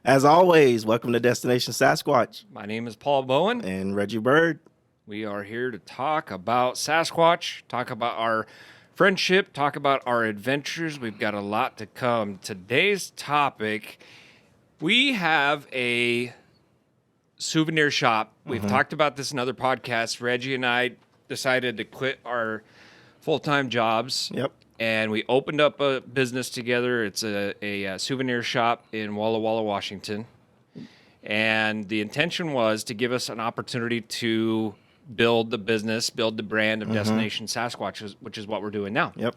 As always, welcome to Destination Sasquatch My name is Paul Bowen. and Reggie Bird. We are here to talk about Sasquatch, talk about our friendship, talk about our adventures. We've got a lot to come. Today's topic, we have a souvenir shop. We've talked about this in other podcasts. Reggie and I decided to quit our full-time jobs. Yep. And we opened up a business together. It's a souvenir shop in Walla Walla, Washington. And the intention was to give us an opportunity to build the business, build the brand of Destination Sasquatch, which is what we're doing now. Yep.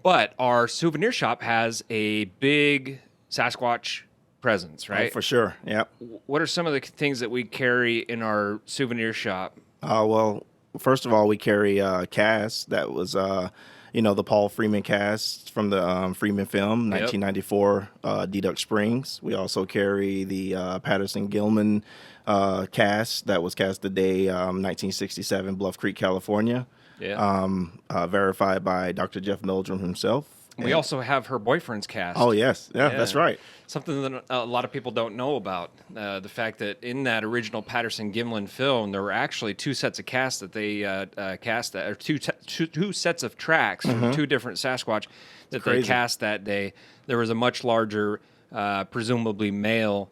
But our souvenir shop has a big Sasquatch presence, right? Oh, for sure. Yep. What are some of the things that we carry in our souvenir shop? Well, first of all, we carry a cast that was, the Paul Freeman cast from the Freeman film, 1994, Deduct Springs. We also carry the Patterson Gilman cast that was cast the day 1967, Bluff Creek, California. Yeah. Verified by Dr. Jeff Meldrum himself. We also have her boyfriend's cast. Oh, yes. Yeah, that's right. Something that a lot of people don't know about, the fact that in that original Patterson Gimlin film, there were actually two sets of cast that they cast, that, or two sets of tracks from two different Sasquatch that they cast that day. There was a much larger, presumably male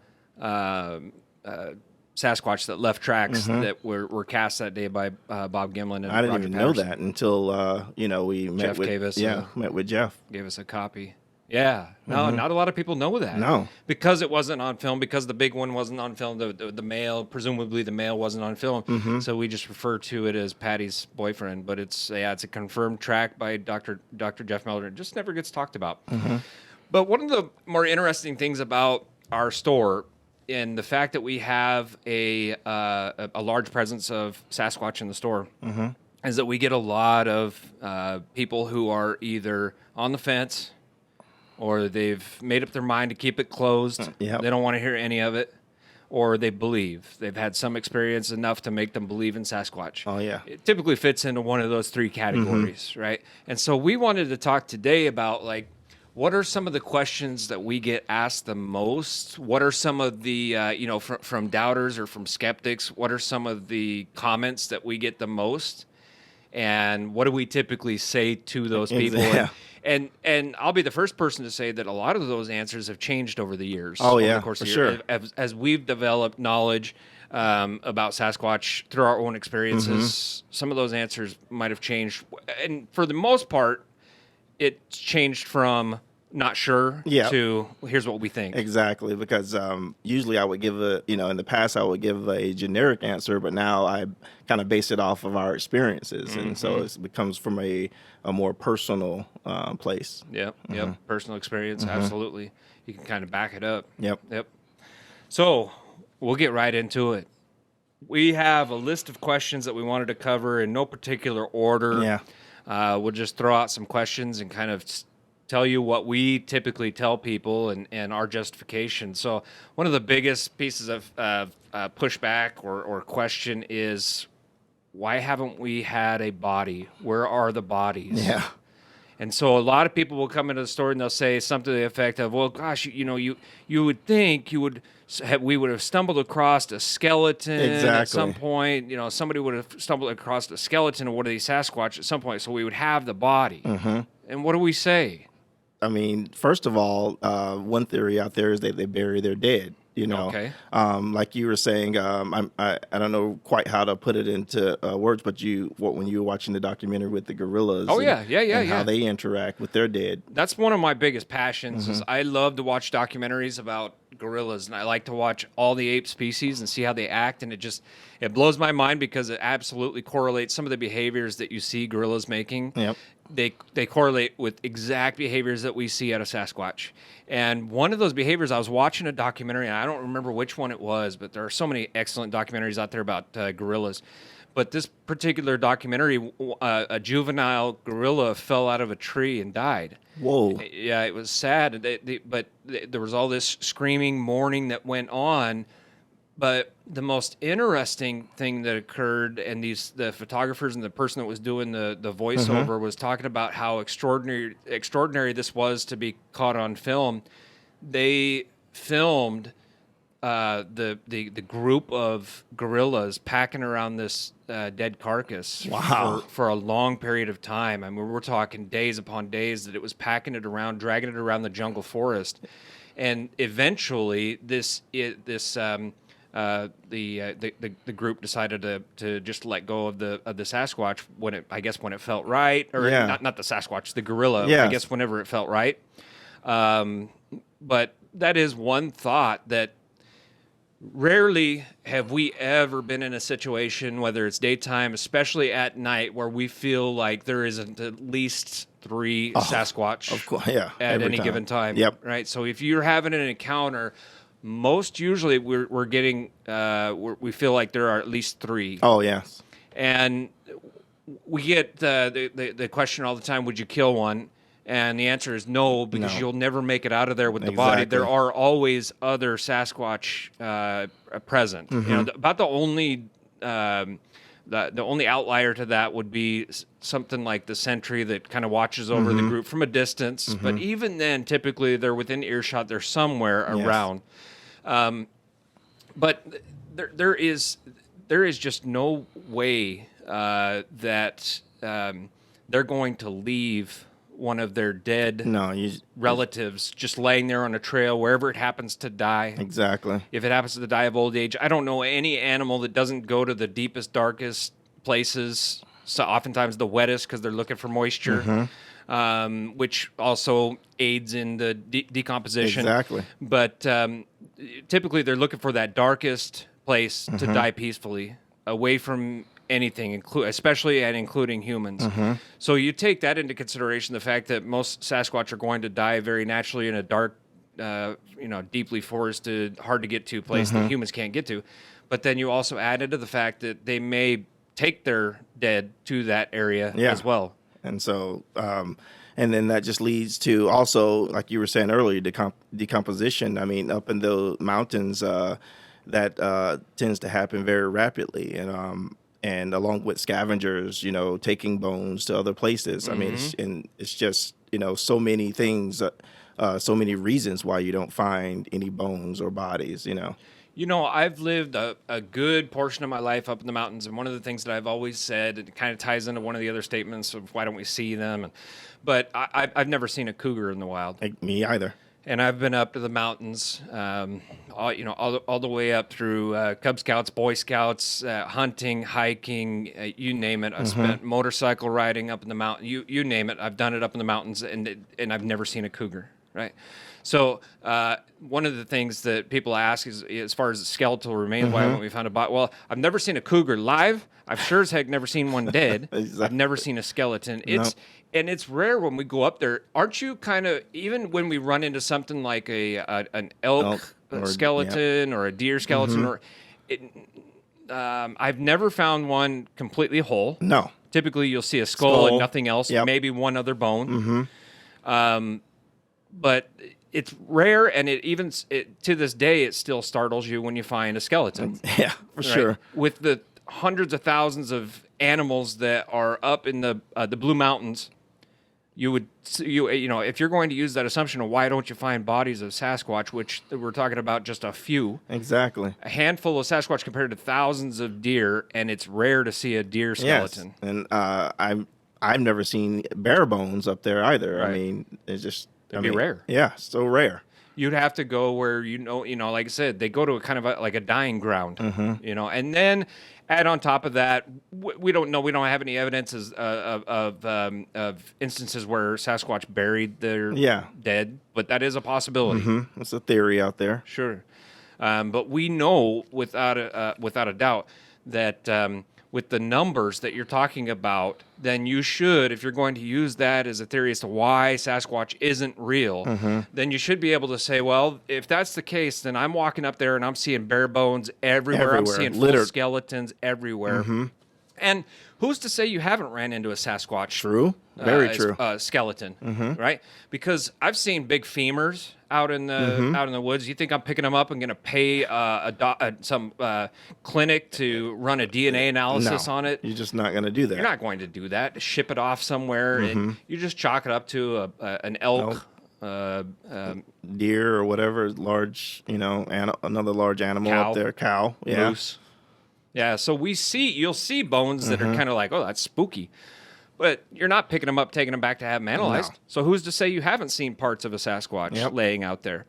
Sasquatch that left tracks that were cast that day by Bob Gimlin and I didn't Roger even Patterson. know that until we met Jeff with gave us met with Jeff. Gave us a copy. Yeah. No, not a lot of people know that. No. Because it wasn't on film, because the big one wasn't on film, the male, presumably the male wasn't on film. So we just refer to it as Patty's boyfriend. But it's a confirmed track by Dr. Jeff Meldrum. It just never gets talked about. But one of the more interesting things about our store, and the fact that we have a large presence of Sasquatch in the store, is that we get a lot of people who are either on the fence or they've made up their mind to keep it closed. Yep. They don't want to hear any of it, or they believe. They've had some experience enough to make them believe in Sasquatch. Oh, yeah. It typically fits into one of those three categories, right? And so we wanted to talk today about, like, what are some of the questions that we get asked the most? What are some of the, from doubters or from skeptics, what are some of the comments that we get the most? And what do we typically say to those people? Yeah. And I'll be the first person to say that a lot of those answers have changed over the years. Oh, over yeah, the course for of the sure. year. As we've developed knowledge about Sasquatch through our own experiences, some of those answers might have changed. And for the most part, it's changed from not sure to here's what we think. Exactly, because usually I would give in the past I would give a generic answer, but now I kind of base it off of our experiences, and so it becomes from a more personal place. Yep. Personal experience, absolutely. You can kind of back it up. Yep. So we'll get right into it. We have a list of questions that we wanted to cover in no particular order. Yeah. We'll just throw out some questions and kind of tell you what we typically tell people and our justification. So one of the biggest pieces of pushback or question is, why haven't we had a body? Where are the bodies? Yeah. And so a lot of people will come into the store and they'll say something to the effect of, well, gosh, you would think we would have stumbled across a skeleton at some point. Somebody would have stumbled across a skeleton of one of these Sasquatch at some point, so we would have the body. And what do we say? I mean, first of all, one theory out there is that they bury their dead. Okay. Like you were saying, I don't know quite how to put it into words, but when you were watching the documentary with the gorillas, how they interact with their dead. That's one of my biggest passions. Is I love to watch documentaries about gorillas, and I like to watch all the ape species and see how they act, and it blows my mind because it absolutely correlates some of the behaviors that you see gorillas making. Yep. They correlate with exact behaviors that we see out of Sasquatch. And one of those behaviors, I was watching a documentary, and I don't remember which one it was, but there are so many excellent documentaries out there about gorillas. But this particular documentary, a juvenile gorilla fell out of a tree and died. Whoa. Yeah, it was sad. But there was all this screaming, mourning that went on. But the most interesting thing that occurred, and the photographers and the person that was doing the voiceover was talking about how extraordinary this was to be caught on film. They filmed the group of gorillas packing around this dead carcass Wow. for a long period of time. I mean, we're talking days upon days that it was packing it around, dragging it around the jungle forest, and eventually the group decided to just let go of the Sasquatch when it felt right, or Yeah. not the Sasquatch, the gorilla. I Yes. guess whenever it felt right. But that is one thought that rarely have we ever been in a situation, whether it's daytime, especially at night, where we feel like there isn't at least 3 Sasquatch Of course, yeah. at every any time. given time. Yep. Right. So if you're having an encounter, most usually we're getting we feel like there are at least 3. Oh, yes. And we get the question all the time: would you kill one? And the answer is no, because No. you'll never make it out of there with the body. Exactly. There are always other Sasquatch present. Mm-hmm. You know, about the only outlier to that would be something like the sentry that kind of watches over Mm-hmm. the group from a distance. But even then, typically they're within earshot. They're somewhere Yes. around. But there is just no way that they're going to leave one of their dead No, relatives just laying there on a trail wherever it happens to die. exactly. If it happens to die of old age, I don't know any animal that doesn't go to the deepest, darkest places. So oftentimes the wettest, because they're looking for moisture, which also aids in the decomposition. Exactly. But typically they're looking for that darkest place to die peacefully, away from anything, especially and including humans. So you take that into consideration, the fact that most Sasquatch are going to die very naturally in a dark, deeply forested, hard to get to place that humans can't get to. But then you also add into the fact that they may take their dead to that area as well. And so, and then that just leads to also, like you were saying earlier, decomposition. I mean, up in the mountains, that tends to happen very rapidly. And along with scavengers, taking bones to other places. I mean, it's just, so many things, so many reasons why you don't find any bones or bodies, I've lived a good portion of my life up in the mountains, and one of the things that I've always said, it kind of ties into one of the other statements of why don't we see them, but I've never seen a cougar in the wild. Like me either. And I've been up to the mountains, all the way up through Cub Scouts, Boy Scouts, hunting, hiking, you name it. I've spent motorcycle riding up in the mountain. You name it. I've done it up in the mountains, and I've never seen a cougar. Right. So one of the things that people ask is, as far as the skeletal remains, why haven't we found a body? Well, I've never seen a cougar live. I've sure as heck never seen one dead. Exactly. I've never seen a skeleton. And it's rare when we go up there. Aren't you kind of, even when we run into something like an elk skeleton or a deer skeleton, I've never found one completely whole. No. Typically, you'll see a skull and nothing else, maybe one other bone. But it's rare, and to this day, it still startles you when you find a skeleton. Yeah, for sure. With the hundreds of thousands of animals that are up in the Blue Mountains, if you're going to use that assumption of why don't you find bodies of Sasquatch, which we're talking about just a few, Exactly. a handful of Sasquatch compared to thousands of deer, and it's rare to see a deer skeleton. Yes. And I've never seen bare bones up there either. Right. I mean, it's just It'd be rare. Yeah, so rare. You'd have to go where like I said, they go to a kind of like a dying ground, and then add on top of that, we don't know. We don't have any evidence of instances where Sasquatch buried their dead, but that is a possibility. That's a theory out there. Sure, but we know without a doubt that with the numbers that you're talking about, then you should, if you're going to use that as a theory as to why Sasquatch isn't real, then you should be able to say, well, if that's the case, then I'm walking up there and I'm seeing bare bones everywhere. I'm seeing full skeletons everywhere. And who's to say you haven't ran into a Sasquatch? True. Very true. Skeleton, right? Because I've seen big femurs out in the woods. You think I'm picking them up and going to pay some clinic to run a DNA analysis on it? You're just not going to do that. You're not going to do that. Ship it off somewhere, and you just chalk it up to an elk deer or whatever, large, another large animal Cow. up there, cow, yeah. Moose. Yeah, so you'll see bones that are kind of like, oh, that's spooky. But you're not picking them up, taking them back to have them analyzed. No. So who's to say you haven't seen parts of a Sasquatch laying out there?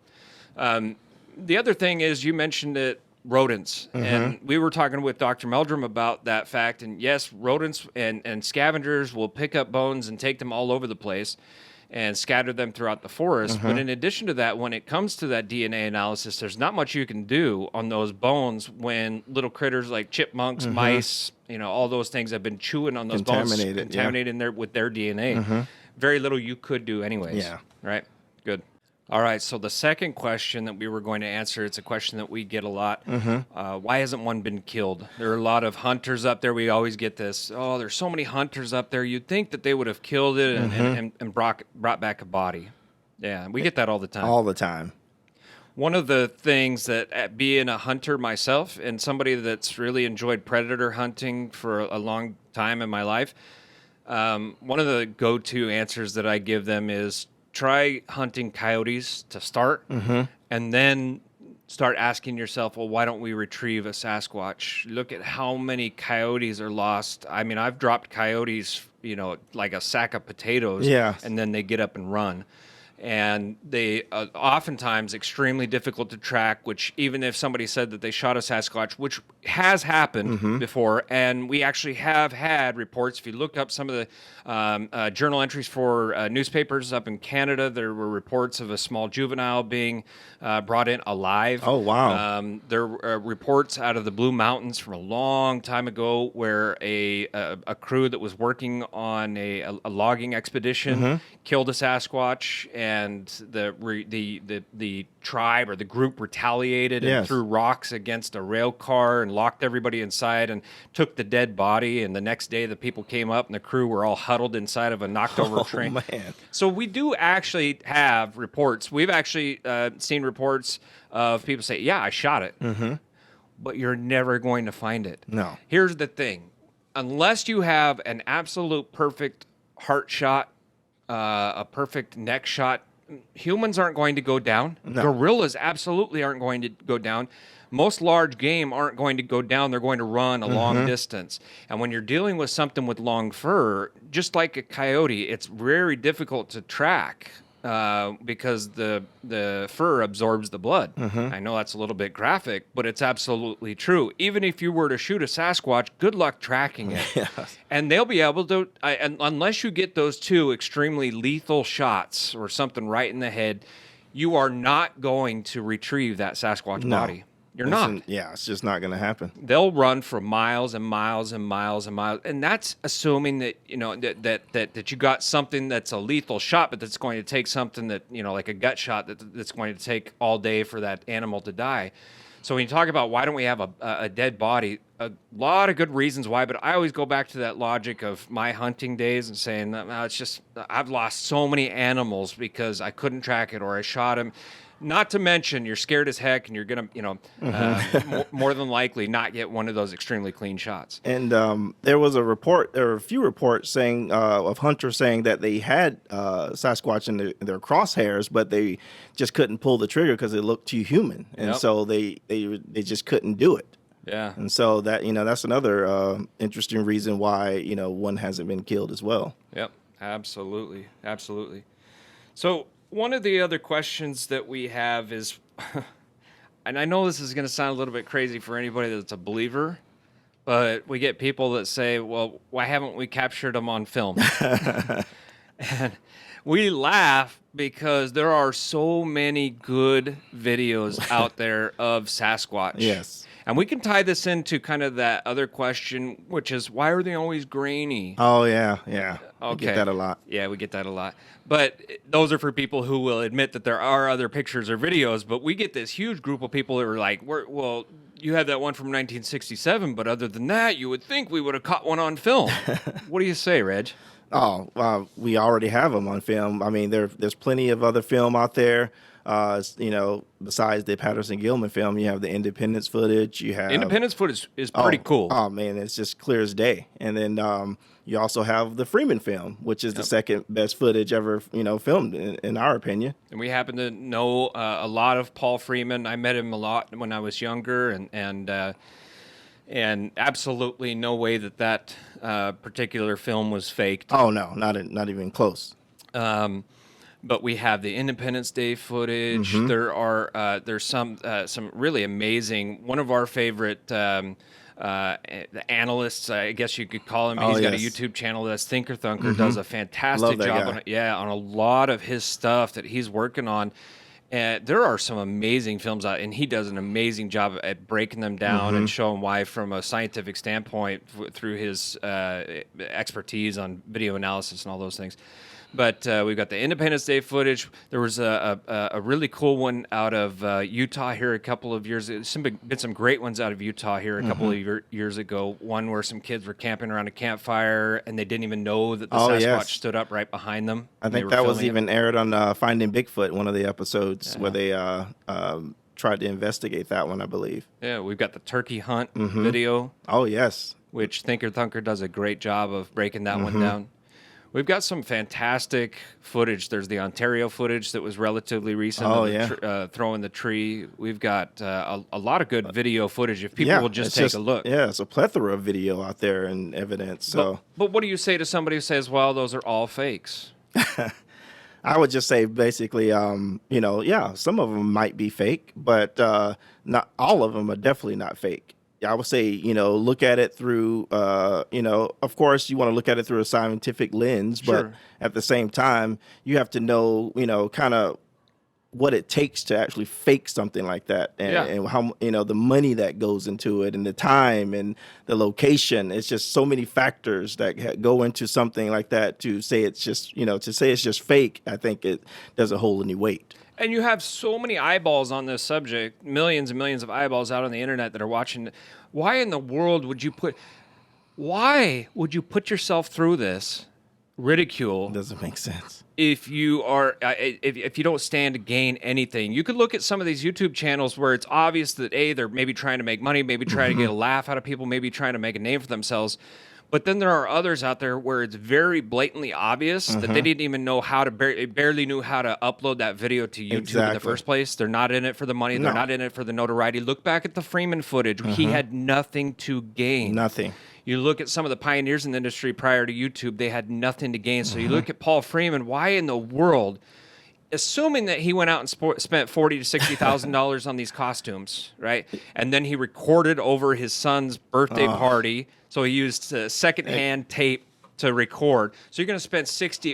The other thing is you mentioned it, rodents. And we were talking with Dr. Meldrum about that fact. And yes, rodents and scavengers will pick up bones and take them all over the place and scatter them throughout the forest. But in addition to that, when it comes to that DNA analysis, there's not much you can do on those bones when little critters like chipmunks, mice, all those things have been chewing on those bones, contaminated in there with their DNA. Very little you could do anyways. Yeah. Right? Good. All right, so the second question that we were going to answer, it's a question that we get a lot. Why hasn't one been killed? There are a lot of hunters up there. We always get this, oh, there's so many hunters up there. You'd think that they would have killed it and brought back a body. Yeah, we get that all the time. All the time. One of the things that, being a hunter myself and somebody that's really enjoyed predator hunting for a long time in my life, one of the go-to answers that I give them is, try hunting coyotes to start, and then start asking yourself, well, why don't we retrieve a Sasquatch? Look at how many coyotes are lost. I mean, I've dropped coyotes, like a sack of potatoes, and then they get up and run. And they oftentimes extremely difficult to track, which even if somebody said that they shot a Sasquatch, which has happened before, and we actually have had reports. If you look up some of the journal entries for newspapers up in Canada, there were reports of a small juvenile being brought in alive. Oh, wow. There were reports out of the Blue Mountains from a long time ago where a crew that was working on a logging expedition killed a Sasquatch, and the tribe or the group retaliated and threw rocks against a rail car and locked everybody inside and took the dead body. And the next day, the people came up and the crew were all huddled inside of a knocked over train. Man. So we do actually have reports. We've actually seen reports of people say, "Yeah, I shot it," but you're never going to find it. No. Here's the thing: unless you have an absolute perfect heart shot, a perfect neck shot, humans aren't going to go down. No. Gorillas absolutely aren't going to go down. Most large game aren't going to go down. They're going to run a long distance. And when you're dealing with something with long fur, just like a coyote, it's very difficult to track because the fur absorbs the blood. I know that's a little bit graphic, but it's absolutely true. Even if you were to shoot a Sasquatch, good luck tracking it. And they'll be able to, unless you get those two extremely lethal shots or something right in the head, you are not going to retrieve that Sasquatch body. You're not. It's just not going to happen. They'll run for miles and miles and miles and miles, and that's assuming that that you got something that's a lethal shot, but that's going to take something that like a gut shot that's going to take all day for that animal to die. So when you talk about why don't we have a dead body, a lot of good reasons why, but I always go back to that logic of my hunting days and saying, no, it's just I've lost so many animals because I couldn't track it or I shot him. Not to mention, you're scared as heck, and you're gonna, more than likely not get one of those extremely clean shots. And there was a report. There were a few reports saying of hunters saying that they had Sasquatch in their crosshairs, but they just couldn't pull the trigger because it looked too human, and so they just couldn't do it. Yeah. And so that that's another interesting reason why one hasn't been killed as well. Yep. Absolutely. Absolutely. So. One of the other questions that we have is, and I know this is going to sound a little bit crazy for anybody that's a believer, but we get people that say, well, why haven't we captured them on film? And we laugh because there are so many good videos out there of Sasquatch. Yes. And we can tie this into kind of that other question, which is, why are they always grainy? Oh, yeah. Okay. We get that a lot. Yeah, we get that a lot. But those are for people who will admit that there are other pictures or videos. But we get this huge group of people that are like, well, you had that one from 1967, but other than that, you would think we would have caught one on film. What do you say, Reg? Oh, we already have them on film. I mean, there's plenty of other film out there. Besides the Patterson-Gilman film, you have the Independence footage. You have Independence footage is pretty cool. Oh man, it's just clear as day. And then you also have the Freeman film, which is the second best footage ever, filmed in our opinion. And we happen to know a lot of Paul Freeman. I met him a lot when I was younger, and absolutely no way that particular film was faked. Oh no, not even close. But we have the Independence Day footage. There's some really amazing. One of our favorite analysts, I guess you could call him. He's got a YouTube channel that's Thinker Thunker. Does a fantastic job on a lot of his stuff that he's working on. And there are some amazing films out, and he does an amazing job at breaking them down and showing why, from a scientific standpoint, through his expertise on video analysis and all those things. But we've got the Independence Day footage. There was a really cool one out of Utah here a couple of years ago. Been some great ones out of Utah here a couple of years ago. One where some kids were camping around a campfire and they didn't even know that the Sasquatch stood up right behind them. I think that was even aired on Finding Bigfoot, one of the episodes where they tried to investigate that one, I believe. Yeah, we've got the turkey hunt video. Oh, yes. Which Thinker Thunker does a great job of breaking that one down. We've got some fantastic footage. There's the Ontario footage that was relatively recent. Throwing the tree. We've got a lot of good video footage if people will just take a look. Yeah, it's a plethora of video out there and evidence. So, but what do you say to somebody who says, well, those are all fakes? I would just say basically, some of them might be fake, but not all of them are definitely not fake. I would say, look at it through, of course, you want to look at it through a scientific lens, but at the same time, you have to know, kind of what it takes to actually fake something like that, and how, the money that goes into it, and the time and the location. It's just so many factors that go into something like that to say it's just, fake. I think it doesn't hold any weight. And you have so many eyeballs on this subject, millions and millions of eyeballs out on the internet that are watching. Why in the world would you put yourself through this ridicule? It doesn't make sense. If you don't stand to gain anything. You could look at some of these YouTube channels where it's obvious that they're maybe trying to make money, maybe trying to get a laugh out of people, maybe trying to make a name for themselves. But then there are others out there where it's very blatantly obvious that they didn't even know how to, barely knew how to upload that video to YouTube in the first place. They're not in it for the money. They're not in it for the notoriety. Look back at the Freeman footage. He had nothing to gain. Nothing. You look at some of the pioneers in the industry prior to YouTube, they had nothing to gain. So you look at Paul Freeman, why in the world, assuming that he went out and spent $40,000 to $60,000 on these costumes, right? And then he recorded over his son's birthday party. So he used secondhand tape to record. So you're going to spend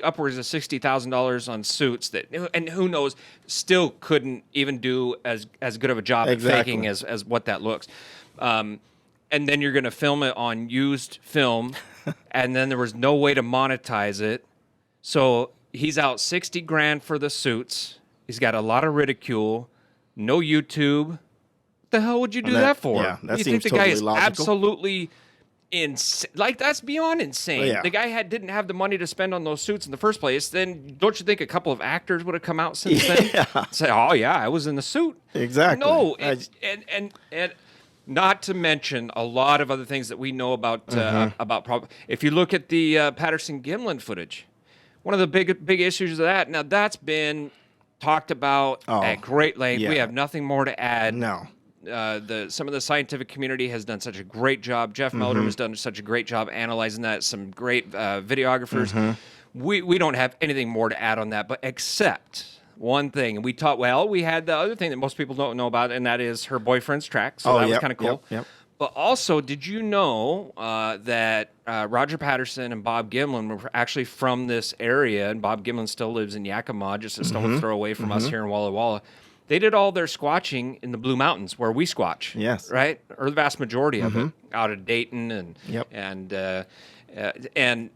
upwards of $60,000 on suits that, and who knows, still couldn't even do as good of a job at faking as what that looks. And then you're going to film it on used film, and then there was no way to monetize it. So he's out $60,000 for the suits. He's got a lot of ridicule. No YouTube. What the hell would you do that for? Yeah, that you seems think the totally guy is logical. Absolutely insane. Like, that's beyond insane. Oh, yeah. The guy didn't have the money to spend on those suits in the first place. Then don't you think a couple of actors would have come out since then? Say, oh yeah, I was in the suit. Exactly. No, and not to mention a lot of other things that we know about if you look at the Patterson-Gimlin footage, one of the big issues of that. Now that's been talked about at great length. Yeah. We have nothing more to add. No. Some of the scientific community has done such a great job. Jeff Melder has done such a great job analyzing that. Some great videographers. We don't have anything more to add on that, but except one thing. And we had the other thing that most people don't know about, and that is her boyfriend's track. So that was kind of cool. Yep. But also, did you know that Roger Patterson and Bob Gimlin were actually from this area? And Bob Gimlin still lives in Yakima, just a stone's throw away from us here in Walla Walla. They did all their squatching in the Blue Mountains, where we squatch. Yes. Right? Or the vast majority of it, out of Dayton and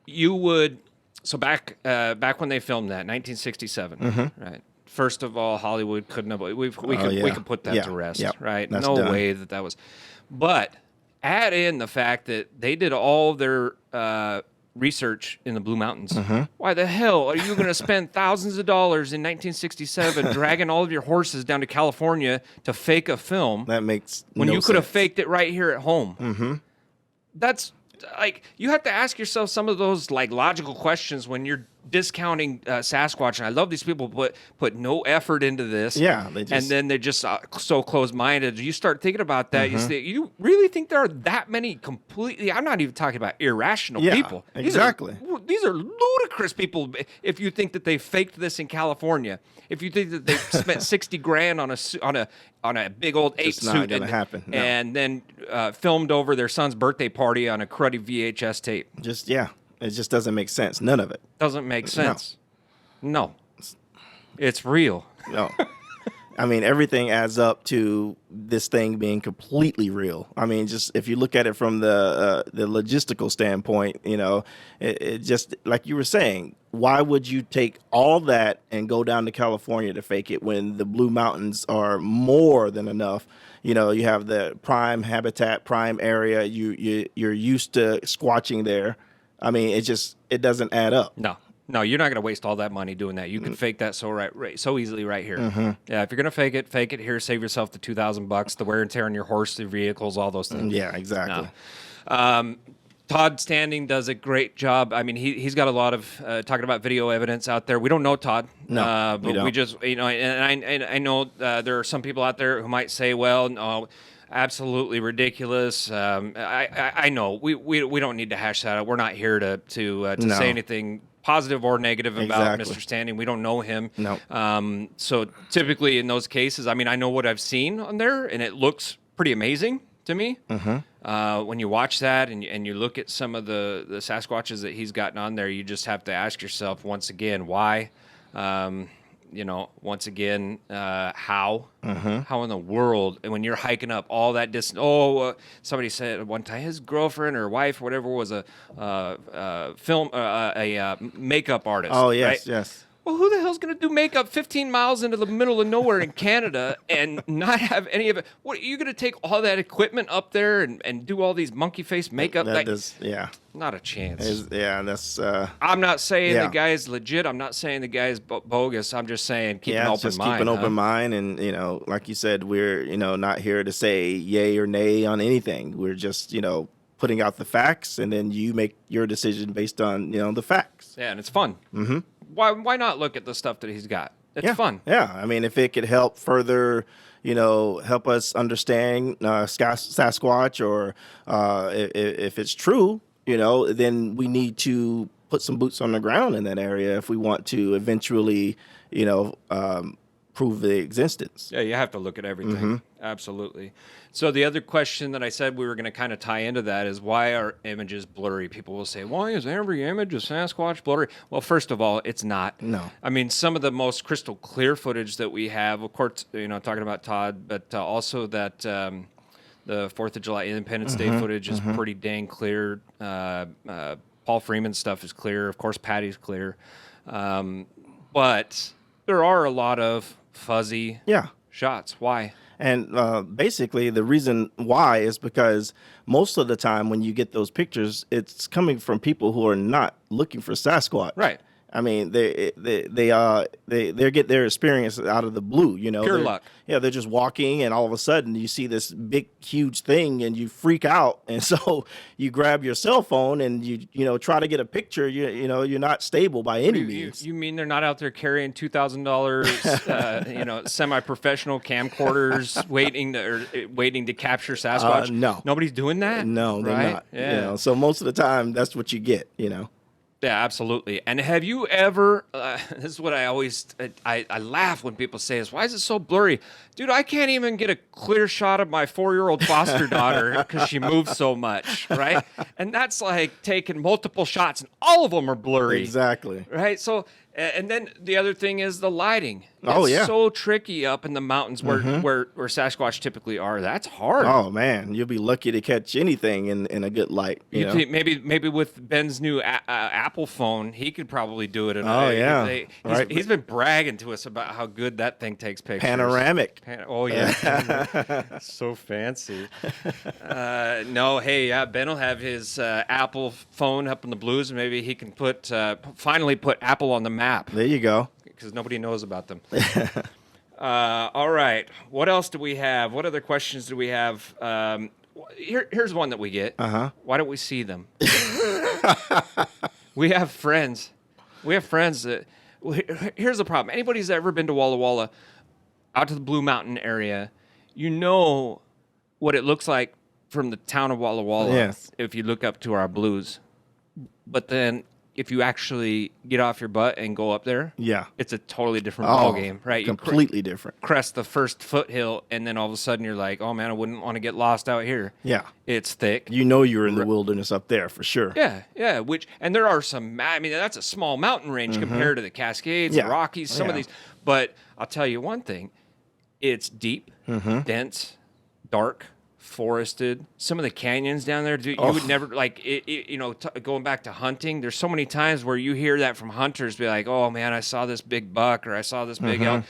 you would. So back when they filmed that, 1967, right? First of all, Hollywood couldn't have. We could put that to rest, right? That's no done. way that was. But add in the fact that they did all their research in the Blue Mountains. Why the hell are you going to spend thousands of dollars in 1967 dragging all of your horses down to California to fake a film That makes when no you could have sense. faked it right here at home? That's like, you have to ask yourself some of those like logical questions when you're discounting Sasquatch. And I love these people put no effort into this. Yeah, they just- and then they're just so close-minded. You start thinking about that. You say, you really think there are that many completely? I'm not even talking about irrational Yeah, people. exactly. These are ludicrous people. If you think that they faked this in California, if you think that they spent 60 grand on a big old ape Just not suit gonna happen, no. and then filmed over their son's birthday party on a cruddy VHS tape. It just doesn't make sense. None of it. Doesn't make sense. No. It's real. No. I mean, everything adds up to this thing being completely real. I mean, just if you look at it from the logistical standpoint, it just, like you were saying, why would you take all that and go down to California to fake it when the Blue Mountains are more than enough? You have the prime habitat, prime area. You're used to squatching there. I mean, it doesn't add up. No, you're not going to waste all that money doing that. You can fake that so easily right here. Yeah, if you're going to fake it here. Save yourself the $2,000, the wear and tear on your horse, the vehicles, all those things. Yeah, exactly. No. Todd Standing does a great job. I mean, he's got a lot of talking about video evidence out there. We don't know Todd. No, but we just, and I know there are some people out there who might say, well, no, absolutely ridiculous. I know we don't need to hash that out. We're not here to No. say anything positive or negative about Exactly. Mr. Standing. We don't know him. No. So typically in those cases, I mean, I know what I've seen on there, and it looks pretty amazing to me. When you watch that and you look at some of the Sasquatches that he's gotten on there, you just have to ask yourself once again, why? Once again, how? How in the world? And when you're hiking up all that distance, somebody said at one time his girlfriend or wife or whatever was a makeup artist. Oh, yes, right? yes. Well, who the hell's going to do makeup 15 miles into the middle of nowhere in Canada and not have any of it? What, are you going to take all that equipment up there and do all these monkey face makeup? Not a chance. That's... I'm not saying Yeah. the guy is legit. I'm not saying the guy is bogus. I'm just saying keep an open just mind. keep an open mind. And, like you said, we're, not here to say yay or nay on anything. We're just, putting out the facts, and then you make your decision based on, the facts. Yeah, and it's fun. Mm-hmm. Why not look at the stuff that he's got? It's fun. Yeah, I mean, if it could help further, help us understand Sasquatch, or if it's true, then we need to put some boots on the ground in that area if we want to eventually, prove the existence. Yeah, you have to look at everything. Absolutely. So the other question that I said we were going to kind of tie into that is, why are images blurry? People will say, why is every image of Sasquatch blurry? Well, first of all, it's not. No. I mean, some of the most crystal clear footage that we have, of course, talking about Todd, but also that the 4th of July Independence Day footage is pretty dang clear. Paul Freeman's stuff is clear. Of course, Patty's clear. But there are a lot of fuzzy shots. Why? And basically, the reason why is because most of the time when you get those pictures, it's coming from people who are not looking for Sasquatch. Right. I mean, they get their experience out of the blue, Pure luck. Yeah, they're just walking, and all of a sudden you see this big, huge thing, and you freak out, and so you grab your cell phone and you try to get a picture. You're not stable by any means. You mean they're not out there carrying $2,000, semi-professional camcorders waiting to capture Sasquatch? No, nobody's doing that. No, they're right? not. Yeah. So most of the time, that's what you get. Yeah, absolutely. And have you ever, this is what I always, I laugh when people say this, why is it so blurry? Dude, I can't even get a clear shot of my 4-year-old foster daughter because she moves so much, right? And that's like taking multiple shots and all of them are blurry. Exactly. Right? So And then the other thing is the lighting. Oh, It's yeah. so tricky up in the mountains where Sasquatch typically are. That's hard. Oh man, you'll be lucky to catch anything in a good light. You know? Maybe with Ben's new Apple phone, he could probably do it. Oh, yeah. Right. He's been bragging to us about how good that thing takes pictures. Panoramic. Oh yeah, so fancy. No, hey, yeah, Ben will have his Apple phone up in the blues, and maybe he can finally put Apple on the map There you go. because nobody knows about them. All right, what else do we have? What other questions do we have? Here's one that we get. Why don't we see them? We have friends. That. Here's the problem. Anybody who's ever been to Walla Walla, out to the Blue Mountain area, you know what it looks like from the town of Walla Walla. Yes. If you look up to our blues, but then if you actually get off your butt and go up there, Yeah. it's a totally different ball game, right? Completely different. Crest the first foothill, and then all of a sudden you're like, oh man, I wouldn't want to get lost out here. Yeah. It's thick. You know you're in the wilderness up there for sure. Yeah. And there are some. I mean, that's a small mountain range compared to the Cascades, Yeah. the Rockies, some of these. But I'll tell you one thing: it's deep, dense, dark, forested. Some of the canyons down there, dude, you would never like it. Going back to hunting, there's so many times where you hear that from hunters, be like, "Oh man, I saw this big buck or I saw this big elk,"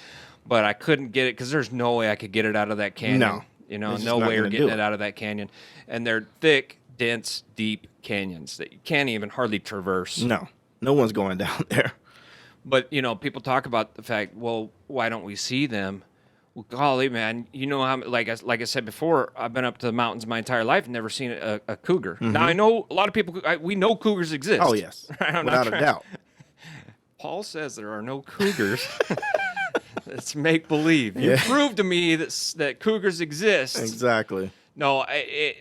but I couldn't get it because there's no way I could get it out of that canyon. No. No It's just not way you're gonna getting do it out of that canyon. And they're thick, dense, deep canyons that you can't even hardly traverse. No. No one's going down there. But, people talk about the fact, well, why don't we see them? Well, golly, man, you know how, like I said before, I've been up to the mountains my entire life and never seen a cougar. Now, I know a lot of people, we know cougars exist. Oh yes. Without a doubt. Paul says there are no cougars. It's make believe. You proved to me that cougars exist. Exactly. No,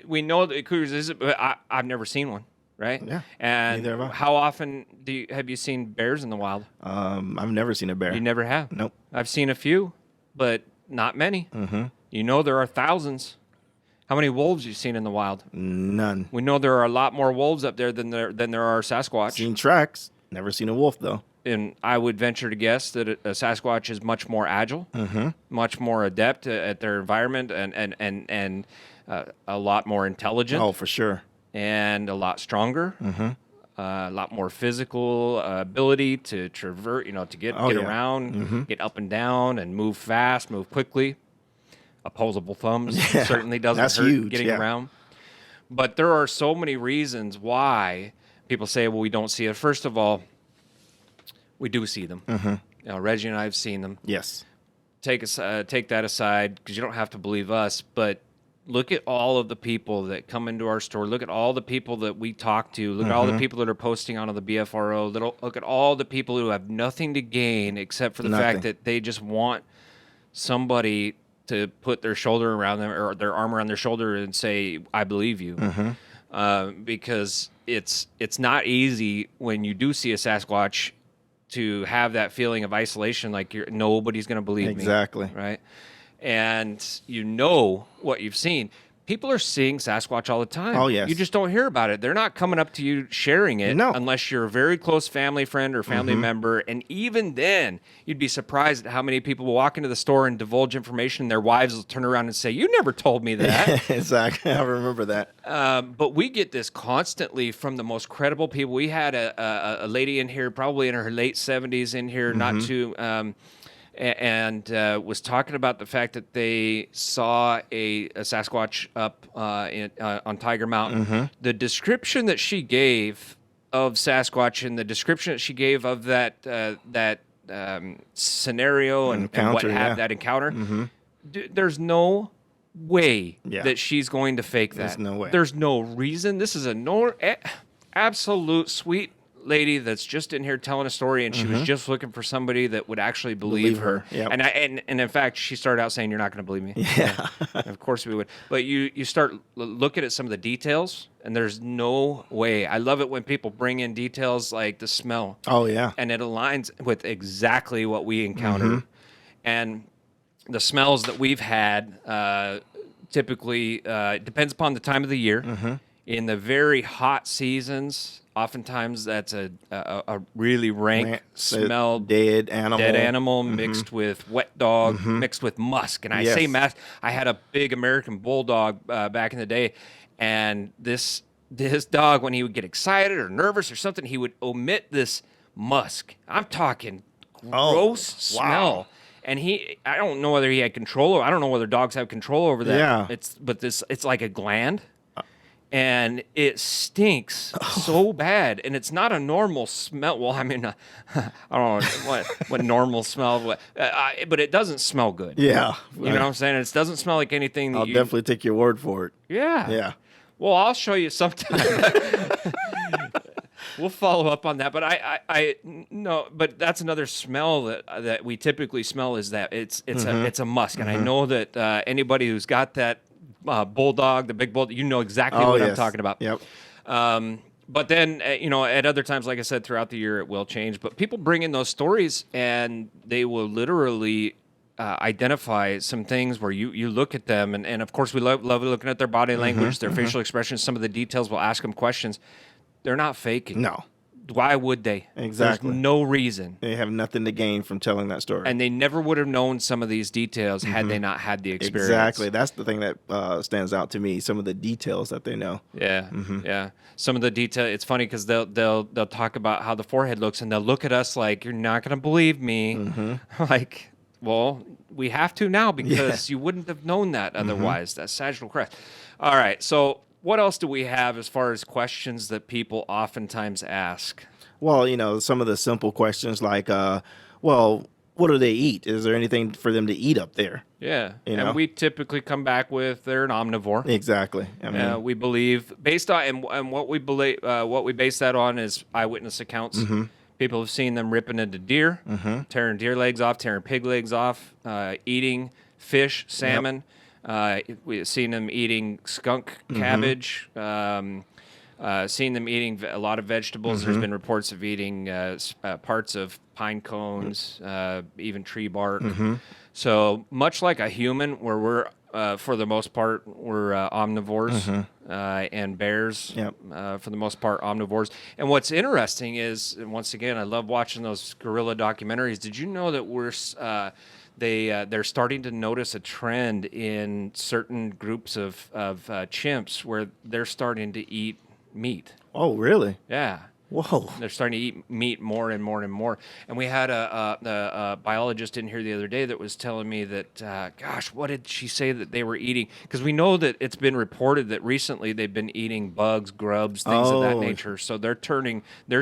we know that cougars exist, but I've never seen one. Right? Yeah. And Neither have I. how often have you seen bears in the wild? I've never seen a bear. You never have. Nope. I've seen a few, but not many. There are thousands. How many wolves you seen in the wild? None. We know there are a lot more wolves up there than there are Sasquatch. Seen tracks. Never seen a wolf though. And I would venture to guess that a Sasquatch is much more agile, much more adept at their environment, and a lot more intelligent. Oh, for sure. And a lot stronger, a lot more physical ability to traverse, to get around, get up and down, and move fast, move quickly. Opposable thumbs certainly doesn't That's hurt huge, getting around. But there are so many reasons why people say, well, we don't see it. First of all, we do see them. Reggie and I have seen them. Yes. Take that aside because you don't have to believe us, but look at all of the people that come into our store. Look at all the people that we talk to. Look at all the people that are posting on the BFRO. Look at all the people who have nothing to gain except for the fact that they just want somebody to put their shoulder around them or their arm around their shoulder and say, I believe you. Because it's not easy when you do see a Sasquatch to have that feeling of isolation, like nobody's going to believe me. Exactly. Right? And what you've seen. People are seeing Sasquatch all the time. Oh, yes. You just don't hear about it. They're not coming up to you sharing it unless you're a very close family friend or family member. And even then, you'd be surprised at how many people will walk into the store and divulge information, and their wives will turn around and say, you never told me that. Exactly. I remember that. But we get this constantly from the most credible people. We had a lady in here, probably in her late 70s in here, not too... and was talking about the fact that they saw a Sasquatch up on Tiger Mountain. The description that she gave of Sasquatch and the description that she gave of that scenario and what have that encounter, there's no way that she's going to fake that. There's no way. There's no reason. This is absolute sweet lady that's just in here telling a story, and she was just looking for somebody that would actually believe her. Yep. And in fact, she started out saying, "You're not going to believe me." Yeah. Of course we would. But you start looking at some of the details, and there's no way. I love it when people bring in details like the smell. Oh yeah. And it aligns with exactly what we encountered. And the smells that we've had typically depends upon the time of the year. In the very hot seasons, oftentimes that's a really rank smell, dead animal mixed with wet dog, mixed with musk. And I say musk. I had a big American bulldog back in the day, and this dog, when he would get excited or nervous or something, he would emit this musk. I'm talking gross smell. And I don't know whether he had control over. I don't know whether dogs have control over that. Yeah. It's like a gland. And it stinks so bad, and it's not a normal smell. Well, I mean, I don't know what normal smell, but it doesn't smell good. Yeah, you know what I'm saying. It doesn't smell like anything. I'll definitely take your word for it. Yeah, yeah. Well, I'll show you sometime. We'll follow up on that, but I no, but that's another smell that we typically smell is that it's a musk, and I know that anybody who's got that. Bulldog, the big bulldog, you know exactly what I'm talking about. Yep. But then, at other times, like I said, throughout the year, it will change. But people bring in those stories, and they will literally identify some things where you look at them, and of course, we love looking at their body language, their facial expressions, some of the details. We'll ask them questions. They're not faking. No. Why would they? Exactly. There's no reason. They have nothing to gain from telling that story. And they never would have known some of these details had they not had the experience. Exactly. That's the thing that stands out to me, some of the details that they know. Yeah. Yeah. Some of the detail, it's funny because they'll talk about how the forehead looks, and they'll look at us like, you're not going to believe me. Like, well, we have to now because you wouldn't have known that otherwise. That's sagittal crest. All right. So what else do we have as far as questions that people oftentimes ask? Well, some of the simple questions like, what do they eat? Is there anything for them to eat up there? Yeah. And we typically come back with they're an omnivore. Exactly. I mean, we believe based on and what we believe what we base that on is eyewitness accounts. People have seen them ripping into deer, tearing deer legs off, tearing pig legs off, eating fish, salmon. We've seen them eating skunk cabbage, seen them eating a lot of vegetables. There's been reports of eating parts of pine cones, even tree bark. So much like a human, where we're, for the most part, we're omnivores, and bears, for the most part, omnivores. And what's interesting is, and once again, I love watching those gorilla documentaries. Did you know that they're starting to notice a trend in certain groups of chimps where they're starting to eat meat? Oh, really? Yeah. Whoa. They're starting to eat meat more and more and more. And we had a biologist in here the other day that was telling me that, gosh, what did she say that they were eating? Because we know that it's been reported that recently they've been eating bugs, grubs, things of that nature. So they're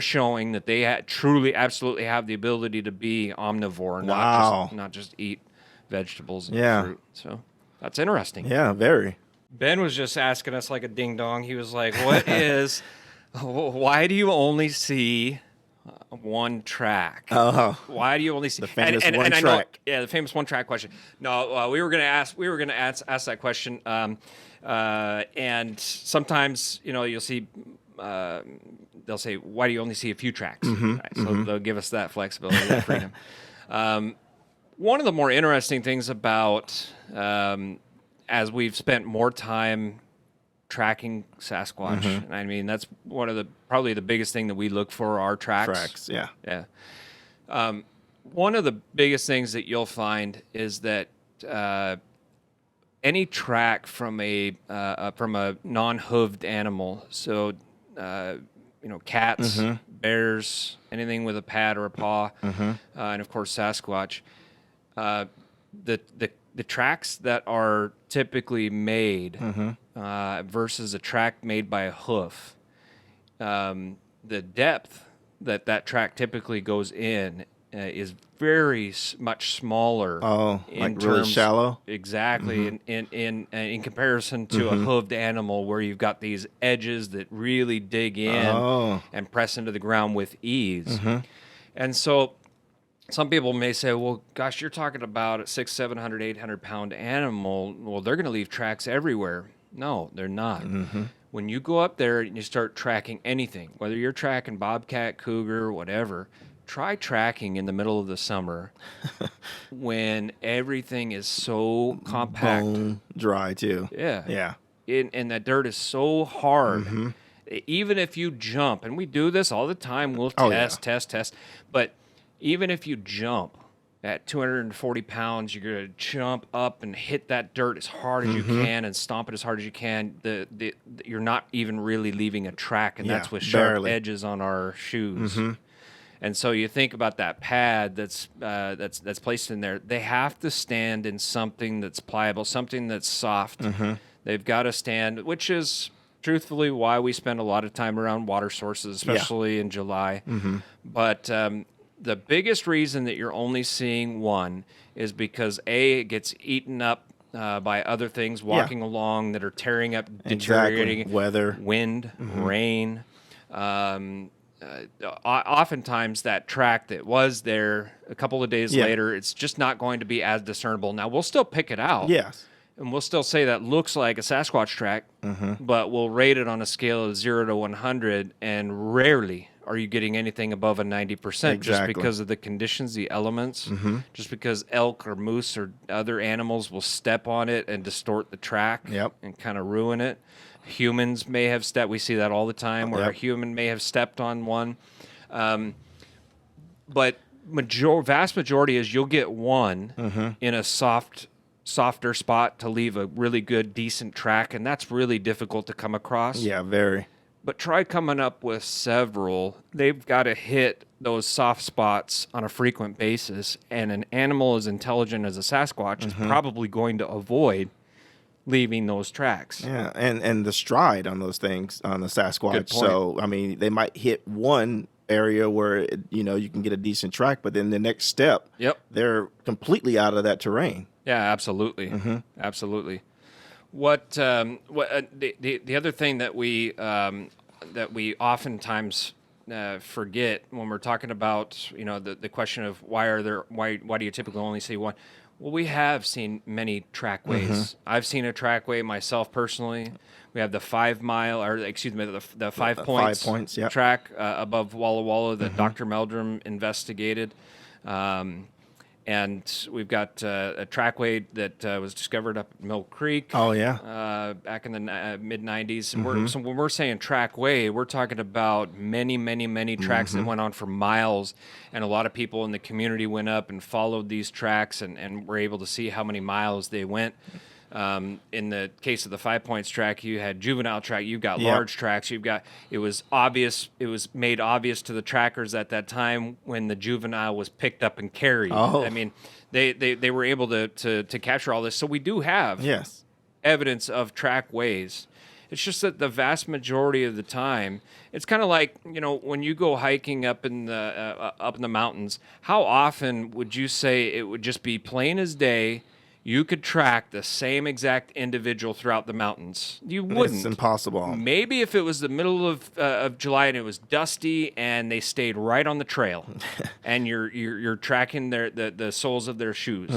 showing that they truly, absolutely have the ability to be omnivore, not just eat vegetables and fruit. So that's interesting. Yeah, very. Ben was just asking us like a ding dong. He was like, why do you only see one track? Why do you only see the famous one track? The famous one track question. No, we were going to ask that question. And sometimes, you'll see, they'll say, why do you only see a few tracks? Right? So they'll give us that flexibility, that freedom. One of the more interesting things about, as we've spent more time tracking Sasquatch, and I mean, that's probably the biggest thing that we look for are tracks. Yeah. One of the biggest things that you'll find is that any track from a non-hooved animal, so cats, bears, anything with a pad or a paw, and of course Sasquatch, the tracks that are typically made versus a track made by a hoof, the depth that track typically goes in is very much smaller. Oh, like really shallow? Exactly. In comparison to a hooved animal where you've got these edges that really dig in and press into the ground with ease. And so some people may say, well, gosh, you're talking about a 600, 700, 800 pound animal. Well, they're going to leave tracks everywhere. No, they're not. When you go up there and you start tracking anything, whether you're tracking bobcat, cougar, whatever, try tracking in the middle of the summer when everything is so compact. Bone dry, too. Yeah. and that dirt is so hard. Mm-hmm. Even if you jump, and we do this all the time, we'll Oh, test. But even if you jump at 240 pounds, you're going to jump up and hit that dirt as hard as you can and stomp it as hard as you can. You're not even really leaving a track, and that's with sharp barely. edges on our shoes. And so you think about that pad that's placed in there. They have to stand in something that's pliable, something that's soft. They've got to stand, which is truthfully why we spend a lot of time around water sources, especially in July. But the biggest reason that you're only seeing one is because it gets eaten up by other things walking along that are tearing up, deteriorating. Weather, wind, rain. Oftentimes that track that was there a couple of days later, it's just not going to be as discernible. Now, we'll still pick it out. Yes. And we'll still say that looks like a Sasquatch track, but we'll rate it on a scale of 0 to 100, and rarely are you getting anything above a 90% just because of the conditions, the elements, just because elk or moose or other animals will step on it and distort the track and kind of ruin it. Humans may have stepped. We see that all the time where a human may have stepped on one. But vast majority is you'll get one in a softer spot to leave a really good, decent track, and that's really difficult to come across. Yeah, very. But try coming up with several. They've got to hit those soft spots on a frequent basis, and an animal as intelligent as a Sasquatch is probably going to avoid leaving those tracks. Yeah, and the stride on those things on the Sasquatch. So, I mean, they might hit one area where, you can get a decent track, but then the next step, they're completely out of that terrain. Yeah, absolutely. Absolutely. What the other thing that we oftentimes forget when we're talking about the question of why do you typically only see one? Well, we have seen many trackways. I've seen a trackway myself personally. We have the 5 mile, or excuse me, the 5 points, 5 points track above Walla Walla that Dr. Meldrum investigated. And we've got a trackway that was discovered up at Mill Creek. Oh, yeah. Back in the mid-'90s. And so when we're saying trackway, we're talking about many, many, many tracks that went on for miles. And a lot of people in the community went up and followed these tracks and were able to see how many miles they went. In the case of the 5 points track, you had juvenile track, you've got large tracks, it was made obvious to the trackers at that time when the juvenile was picked up and carried. I mean, they were able to capture all this. So we do have evidence of trackways. It's just that the vast majority of the time, it's kind of like, when you go hiking up in the mountains, how often would you say it would just be plain as day you could track the same exact individual throughout the mountains? You wouldn't. It's impossible. Maybe if it was the middle of July and it was dusty and they stayed right on the trail, and you're tracking the soles of their shoes.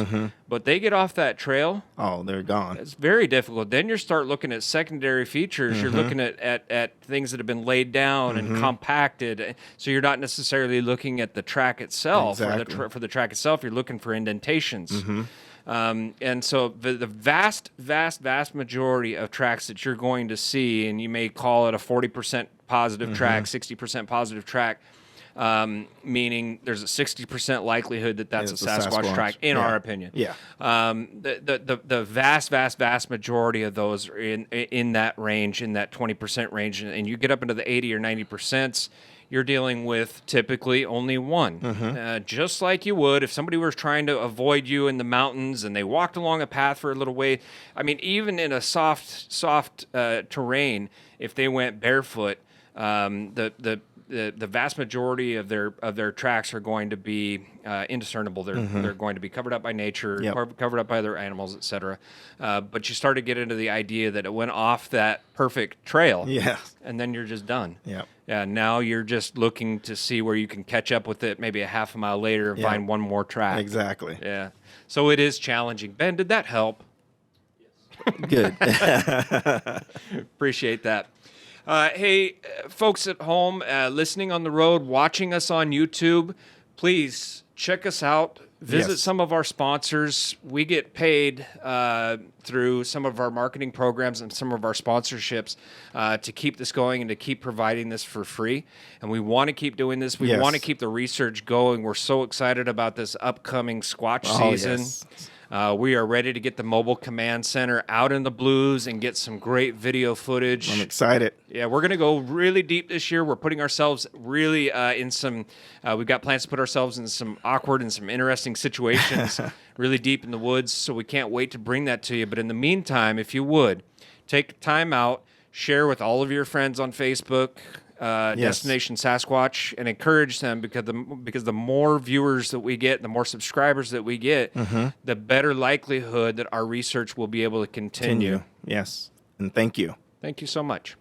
But they get off that trail. Oh, they're gone. It's very difficult. Then you start looking at secondary features. You're looking at things that have been laid down and compacted. So you're not necessarily looking at the track itself. Exactly. For the track itself, you're looking for indentations. And so the vast majority of tracks that you're going to see, and you may call it a 40% positive track, 60% positive track, meaning there's a 60% likelihood that that's a Sasquatch track, in our opinion. The vast majority of those are in that range, in that 20% range, and you get up into the 80 or 90%. You're dealing with typically only one. Just like you would if somebody was trying to avoid you in the mountains and they walked along a path for a little way. I mean, even in a soft terrain, if they went barefoot, the vast majority of their tracks are going to be indiscernible. They're going to be covered up by nature, covered up by other animals, etc. But you start to get into the idea that it went off that perfect trail, and then you're just done. Yeah, now you're just looking to see where you can catch up with it maybe a half a mile later and find one more track. Exactly. Yeah. So it is challenging. Ben, did that help? Good. Appreciate that. Hey, folks at home, listening on the road, watching us on YouTube, please check us out. Visit Yes. some of our sponsors. We get paid through some of our marketing programs and some of our sponsorships to keep this going and to keep providing this for free. And we want to keep doing this. We Yes. want to keep the research going. We're so excited about this upcoming Squatch Oh, season. yes. We are ready to get the mobile command center out in the blues and get some great video footage. I'm excited. Yeah, we're going to go really deep this year. We're putting ourselves really in some, we've got plans to put ourselves in some awkward and some interesting situations, really deep in the woods. So we can't wait to bring that to you. But in the meantime, if you would, take time out, share with all of your friends on Facebook, Destination Sasquatch, and encourage them because the more viewers that we get, the more subscribers that we get, the better likelihood that our research will be able to continue. Yes. And thank you. Thank you so much.